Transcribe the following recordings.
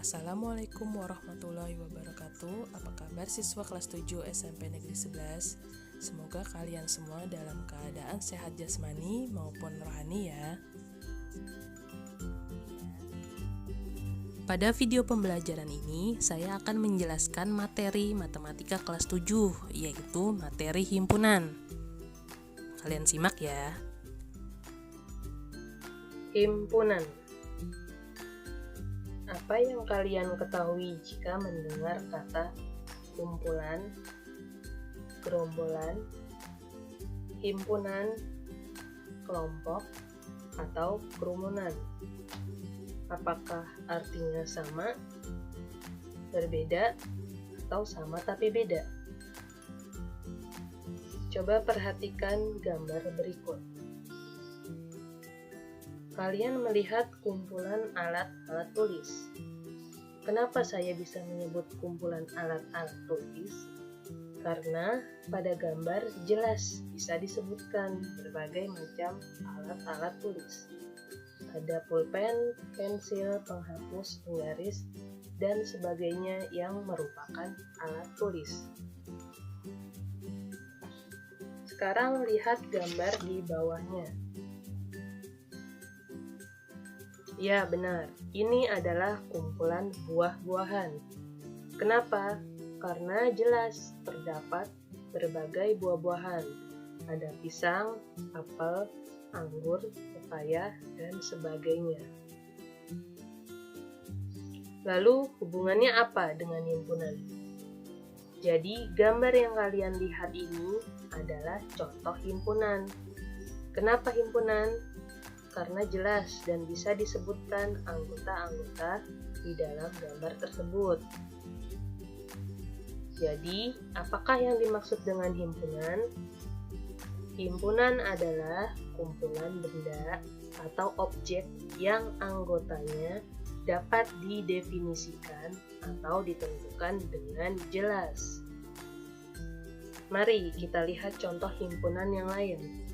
Assalamualaikum warahmatullahi wabarakatuh. Apa kabar siswa kelas 7 SMP Negeri 11? Semoga kalian semua dalam keadaan sehat jasmani maupun rohani ya. Pada video pembelajaran ini, saya akan menjelaskan materi matematika kelas 7, yaitu materi himpunan. Kalian simak ya. Himpunan. Apa yang kalian ketahui jika mendengar kata kumpulan, gerombolan, himpunan, kelompok, atau kerumunan? Apakah artinya sama, berbeda, atau sama tapi beda? Coba perhatikan gambar berikut. Kalian melihat kumpulan alat-alat tulis. Kenapa saya bisa menyebut kumpulan alat-alat tulis? Karena pada gambar jelas bisa disebutkan berbagai macam alat-alat tulis. Ada pulpen, pensil, penghapus, penggaris, dan sebagainya yang merupakan alat tulis. Sekarang lihat gambar di bawahnya. Ya, benar. Ini adalah kumpulan buah-buahan. Kenapa? Karena jelas terdapat berbagai buah-buahan. Ada pisang, apel, anggur, pepaya, dan sebagainya. Lalu, hubungannya apa dengan himpunan? Jadi, gambar yang kalian lihat ini adalah contoh himpunan. Kenapa himpunan? Karena jelas dan bisa disebutkan anggota-anggota di dalam gambar tersebut. Jadi, apakah yang dimaksud dengan himpunan? Himpunan adalah kumpulan benda atau objek yang anggotanya dapat didefinisikan atau ditentukan dengan jelas. Mari kita lihat contoh himpunan yang lain.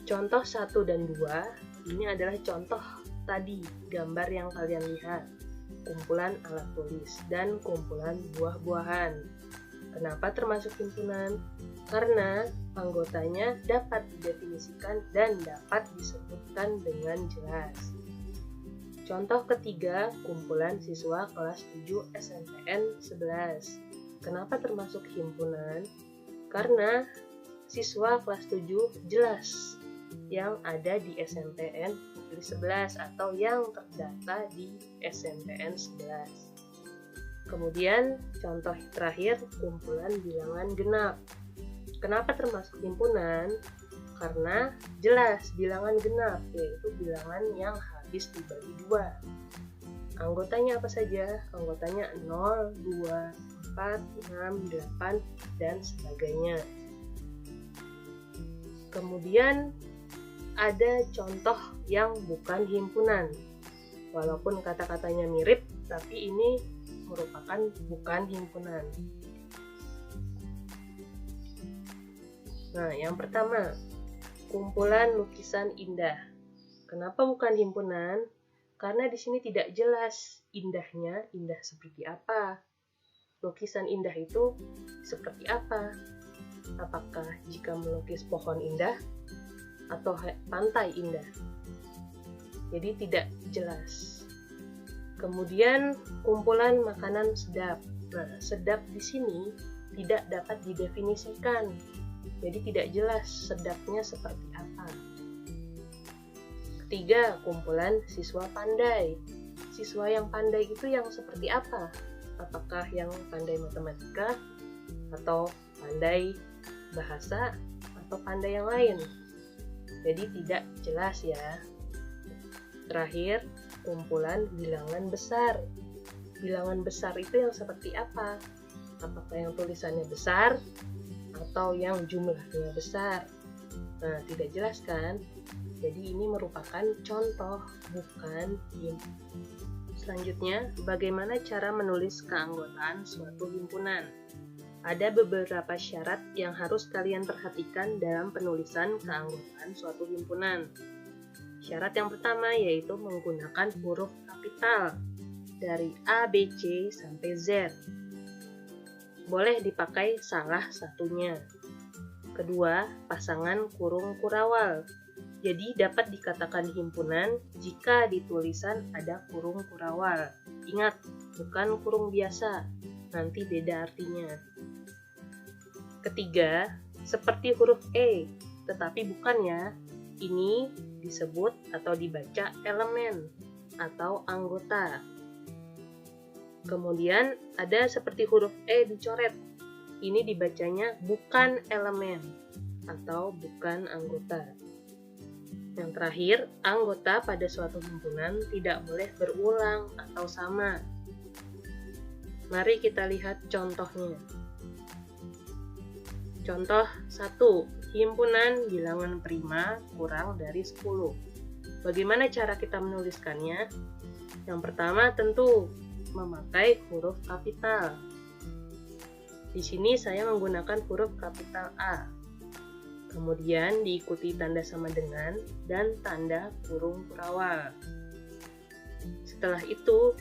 Contoh 1 dan 2, ini adalah contoh tadi, gambar yang kalian lihat. Kumpulan alat tulis dan kumpulan buah-buahan. Kenapa termasuk himpunan? Karena anggotanya dapat didefinisikan dan dapat disebutkan dengan jelas. Contoh ketiga, kumpulan siswa kelas 7 SMPN 11. Kenapa termasuk himpunan? Karena siswa kelas 7 jelas yang ada di SMPN Negeri 11 atau yang terdata di SMPN 11. Kemudian contoh terakhir, kumpulan bilangan genap. Kenapa termasuk himpunan? Karena jelas bilangan genap, yaitu bilangan yang habis dibagi 2. Anggotanya apa saja? Anggotanya 0, 2, 4, 6, 8, dan sebagainya. Kemudian ada contoh yang bukan himpunan. Walaupun kata-katanya mirip, tapi ini merupakan bukan himpunan. Nah, yang pertama, kumpulan lukisan indah. Kenapa bukan himpunan? Karena di sini tidak jelas indahnya, indah seperti apa. Lukisan indah itu seperti apa? Apakah jika melukis pohon indah atau pantai indah? Jadi tidak jelas. Kemudian kumpulan makanan sedap. Nah, sedap di sini tidak dapat didefinisikan. Jadi tidak jelas sedapnya seperti apa. Ketiga, kumpulan siswa pandai. Siswa yang pandai itu yang seperti apa? Apakah yang pandai matematika atau pandai bahasa atau pandai yang lain? Jadi tidak jelas ya. Terakhir, kumpulan bilangan besar. Bilangan besar itu yang seperti apa? Apakah yang tulisannya besar atau yang jumlahnya besar? Nah, tidak jelas kan? Jadi ini merupakan contoh, bukan himpunan. Selanjutnya, bagaimana cara menulis keanggotaan suatu himpunan? Ada beberapa syarat yang harus kalian perhatikan dalam penulisan keanggotaan suatu himpunan. Syarat yang pertama yaitu menggunakan huruf kapital dari A, B, C sampai Z. Boleh dipakai salah satunya. Kedua, pasangan kurung kurawal. Jadi dapat dikatakan himpunan jika di tulisan ada kurung kurawal. Ingat, bukan kurung biasa, nanti beda artinya. Ketiga, seperti huruf E, tetapi bukan ya. Ini disebut atau dibaca elemen atau anggota. Kemudian ada seperti huruf E dicoret. Ini dibacanya bukan elemen atau bukan anggota. Yang terakhir, anggota pada suatu himpunan tidak boleh berulang atau sama. Mari kita lihat contohnya. Contoh 1. Himpunan bilangan prima kurang dari 10. Bagaimana cara kita menuliskannya? Yang pertama tentu memakai huruf kapital. Di sini saya menggunakan huruf kapital A. Kemudian diikuti tanda sama dengan dan tanda kurung kurawal. Setelah itu,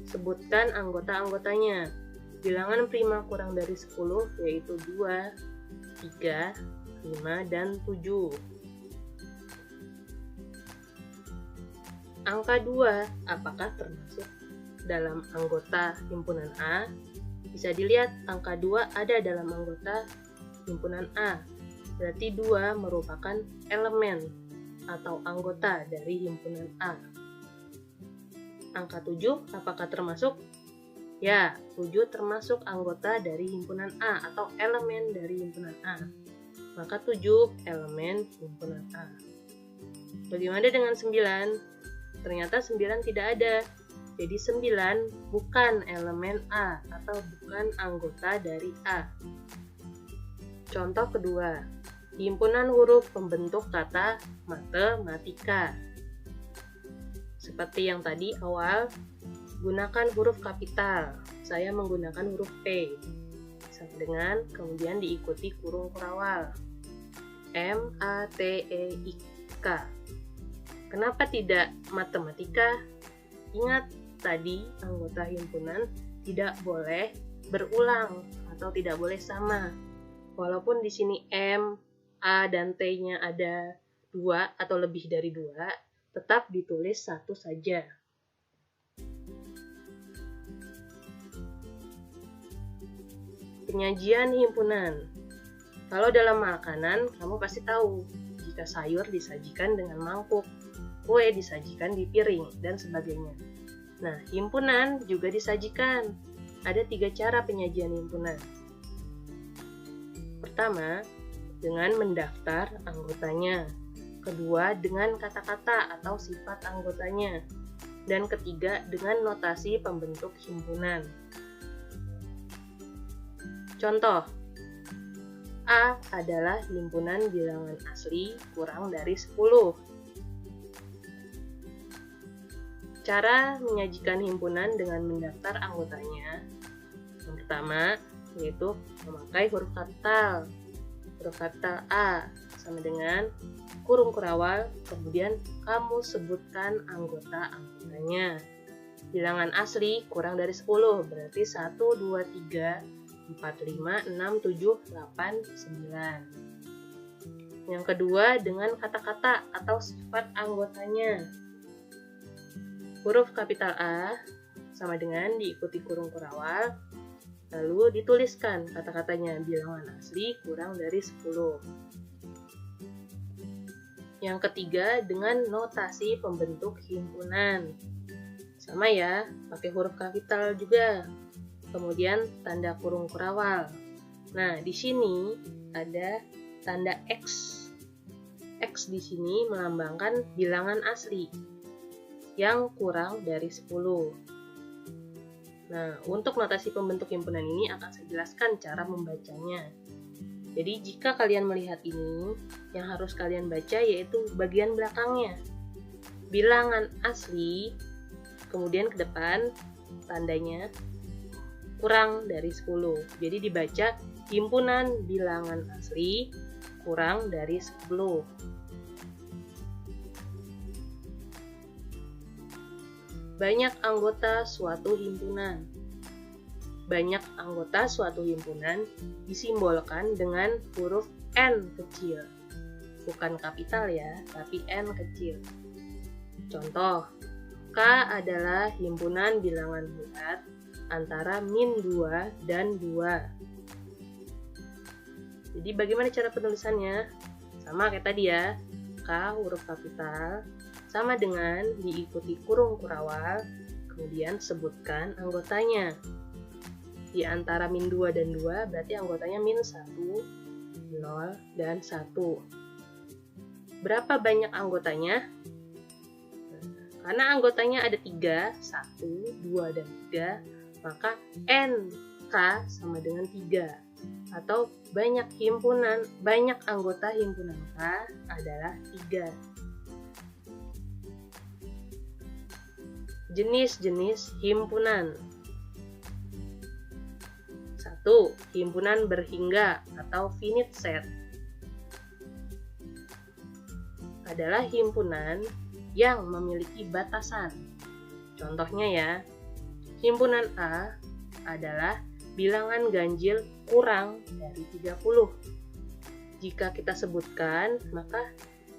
sebutkan anggota-anggotanya. Bilangan prima kurang dari 10 yaitu 2, 3, 5, dan 7. Angka 2 apakah termasuk dalam anggota himpunan A? Bisa dilihat angka 2 ada dalam anggota himpunan A. Berarti 2 merupakan elemen atau anggota dari himpunan A. Angka 7 apakah termasuk? Ya, 7 termasuk anggota dari himpunan A atau elemen dari himpunan A. Maka 7 elemen himpunan A. Bagaimana dengan 9? Ternyata 9 tidak ada. Jadi 9 bukan elemen A atau bukan anggota dari A. Contoh kedua, himpunan huruf pembentuk kata matematika. Seperti yang tadi awal, gunakan huruf kapital. Saya menggunakan huruf P. Sama dengan kemudian diikuti kurung kurawal. M-A-T-E-I-K. Kenapa tidak matematika? Ingat, tadi anggota himpunan tidak boleh berulang atau tidak boleh sama. Walaupun di sini M, A, dan T-nya ada 2 atau lebih dari 2, tetap ditulis satu saja. Penyajian himpunan. Kalau dalam makanan, kamu pasti tahu jika sayur disajikan dengan mangkuk, kue disajikan di piring, dan sebagainya. Nah, himpunan juga disajikan. Ada 3 cara penyajian himpunan. Pertama, dengan mendaftar anggotanya. Kedua, dengan kata-kata atau sifat anggotanya. Dan ketiga, dengan notasi pembentuk himpunan. Contoh, A adalah himpunan bilangan asli kurang dari 10. Cara menyajikan himpunan dengan mendaftar anggotanya. Yang pertama, yaitu memakai huruf kapital. Huruf kapital A sama dengan kurung kurawal, kemudian kamu sebutkan anggota-anggotanya. Bilangan asli kurang dari 10, berarti 1, 2, 3, 4, 5, 6, 7, 8, 9. Yang kedua, dengan kata-kata atau sifat anggotanya. Huruf kapital A sama dengan diikuti kurung kurawal, lalu dituliskan kata-katanya bilangan asli kurang dari 10. Yang ketiga, dengan notasi pembentuk himpunan. Sama ya, pakai huruf kapital juga. Kemudian tanda kurung kurawal. Nah, di sini ada tanda X. X di sini melambangkan bilangan asli yang kurang dari 10. Nah, untuk notasi pembentuk himpunan ini akan saya jelaskan cara membacanya. Jadi, jika kalian melihat ini, yang harus kalian baca yaitu bagian belakangnya. Bilangan asli, kemudian ke depan tandanya kurang dari 10. Jadi dibaca himpunan bilangan asli kurang dari 10. banyak anggota suatu himpunan. Banyak anggota suatu himpunan disimbolkan dengan huruf N kecil. Bukan kapital ya, tapi N kecil. Contoh, K adalah himpunan bilangan bulat antara -2 dan 2. Jadi bagaimana cara penulisannya? Sama kayak tadi ya, K huruf kapital, sama dengan diikuti kurung kurawal, kemudian sebutkan anggotanya. Di antara -2 dan 2 berarti anggotanya -1, 0, dan 1. Berapa banyak anggotanya? Karena anggotanya ada 3, 1, 2, dan 3, maka NK sama dengan 3. Atau banyak anggota himpunan K adalah 3. Jenis-jenis himpunan. 1. Himpunan berhingga atau finite set. Adalah himpunan yang memiliki batasan. Contohnya ya, himpunan A adalah bilangan ganjil kurang dari 30. Jika kita sebutkan, maka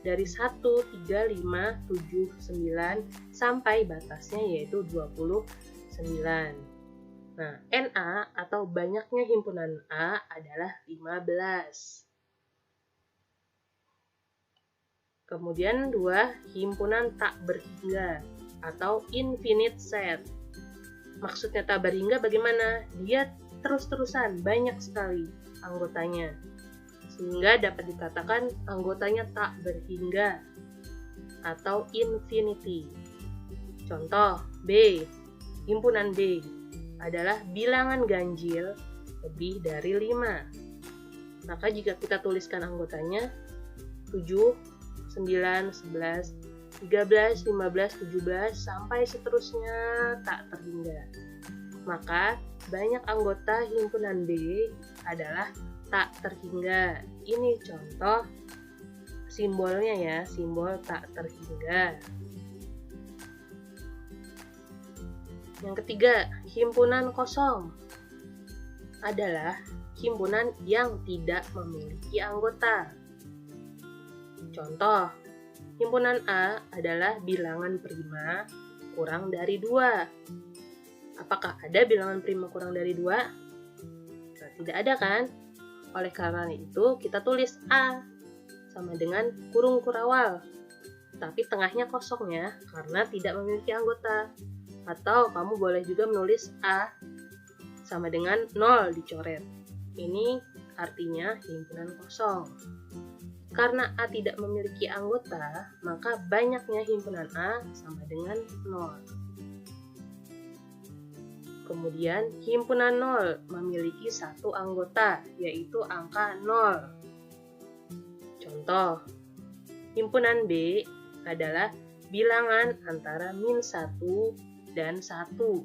dari 1, 3, 5, 7, 9 sampai batasnya yaitu 29. Nah, NA atau banyaknya himpunan A adalah 15. Kemudian 2, himpunan tak berhingga atau infinite set. Maksudnya tak berhingga bagaimana? Dia terus-terusan, banyak sekali anggotanya. Sehingga dapat dikatakan anggotanya tak berhingga atau infinity. Contoh, B. Himpunan B adalah bilangan ganjil lebih dari 5. Maka jika kita tuliskan anggotanya 7, 9, 11, 13, 15, 17, sampai seterusnya tak terhingga. Maka banyak anggota himpunan B adalah tak terhingga. Ini contoh simbolnya ya, simbol tak terhingga. Yang ketiga, himpunan kosong adalah himpunan yang tidak memiliki anggota. Contoh, himpunan A adalah bilangan prima kurang dari 2. Apakah ada bilangan prima kurang dari 2? Nah, tidak ada kan? Oleh karena itu, kita tulis A sama dengan kurung kurawal. Tapi tengahnya kosong ya, karena tidak memiliki anggota. Atau kamu boleh juga menulis A sama dengan 0 dicoret. Ini artinya himpunan kosong. Karena A tidak memiliki anggota, maka banyaknya himpunan A sama dengan 0. Kemudian, himpunan 0 memiliki satu anggota, yaitu angka 0. Contoh, himpunan B adalah bilangan antara -1 dan 1.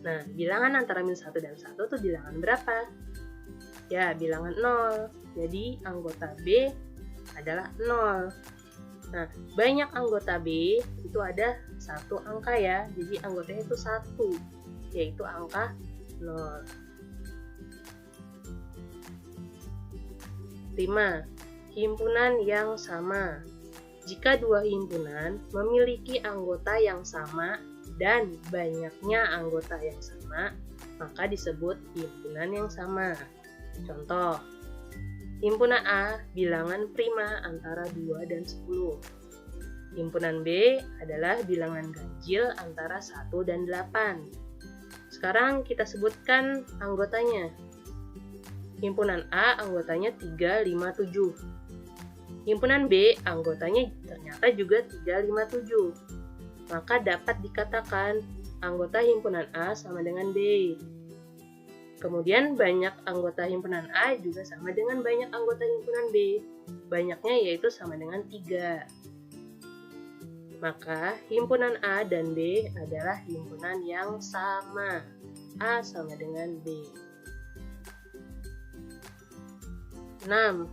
Nah, bilangan antara -1 dan 1 itu bilangan berapa? Ya, bilangan 0. Jadi, anggota B adalah 0. Nah, banyak anggota B itu ada satu angka ya. Jadi, anggotanya itu 1, yaitu angka 0. 5. Himpunan yang sama. Jika dua himpunan memiliki anggota yang sama dan banyaknya anggota yang sama, maka disebut himpunan yang sama. Contoh, himpunan A bilangan prima antara 2 dan 10. Himpunan B adalah bilangan ganjil antara 1 dan 8. Sekarang kita sebutkan anggotanya. Himpunan A anggotanya 3, 5, 7. Himpunan B anggotanya ternyata juga 3, 5, 7. Maka dapat dikatakan anggota himpunan A sama dengan B. Kemudian banyak anggota himpunan A juga sama dengan banyak anggota himpunan B. Banyaknya yaitu sama dengan 3. Maka himpunan A dan B adalah himpunan yang sama. A sama dengan B. 6.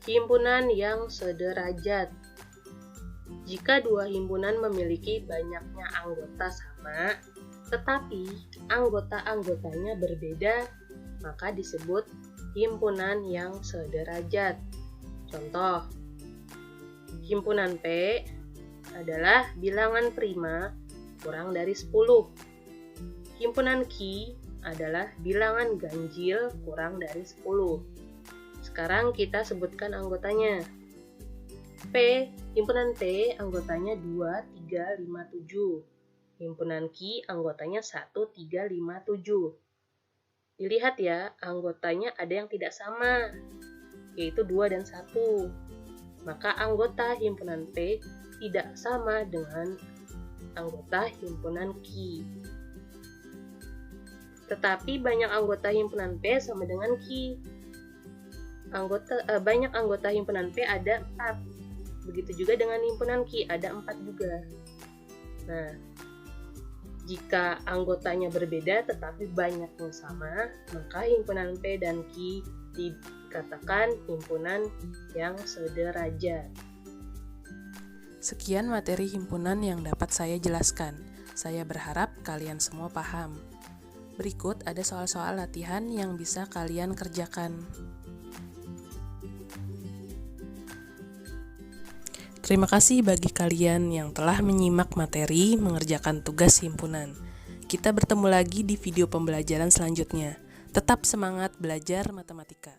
Himpunan yang sederajat. Jika dua himpunan memiliki banyaknya anggota sama, tetapi anggota-anggotanya berbeda, maka disebut himpunan yang sederajat. Contoh, himpunan P adalah bilangan prima kurang dari 10. Himpunan Q adalah bilangan ganjil kurang dari 10. Sekarang kita sebutkan anggotanya. Himpunan P anggotanya 2, 3, 5, 7. Himpunan Q anggotanya 1, 3, 5, 7. Dilihat ya, anggotanya ada yang tidak sama, yaitu 2 dan 1. Maka anggota himpunan P tidak sama dengan anggota himpunan Q. Tetapi banyak anggota himpunan P sama dengan Q. Banyak anggota himpunan P ada 4. Begitu juga dengan himpunan Q, ada 4 juga. Nah, jika anggotanya berbeda tetapi banyaknya sama, maka himpunan P dan Q dikatakan himpunan yang sederajat. Sekian materi himpunan yang dapat saya jelaskan. Saya berharap kalian semua paham. Berikut ada soal-soal latihan yang bisa kalian kerjakan. Terima kasih bagi kalian yang telah menyimak materi mengerjakan tugas himpunan. Kita bertemu lagi di video pembelajaran selanjutnya. Tetap semangat belajar matematika.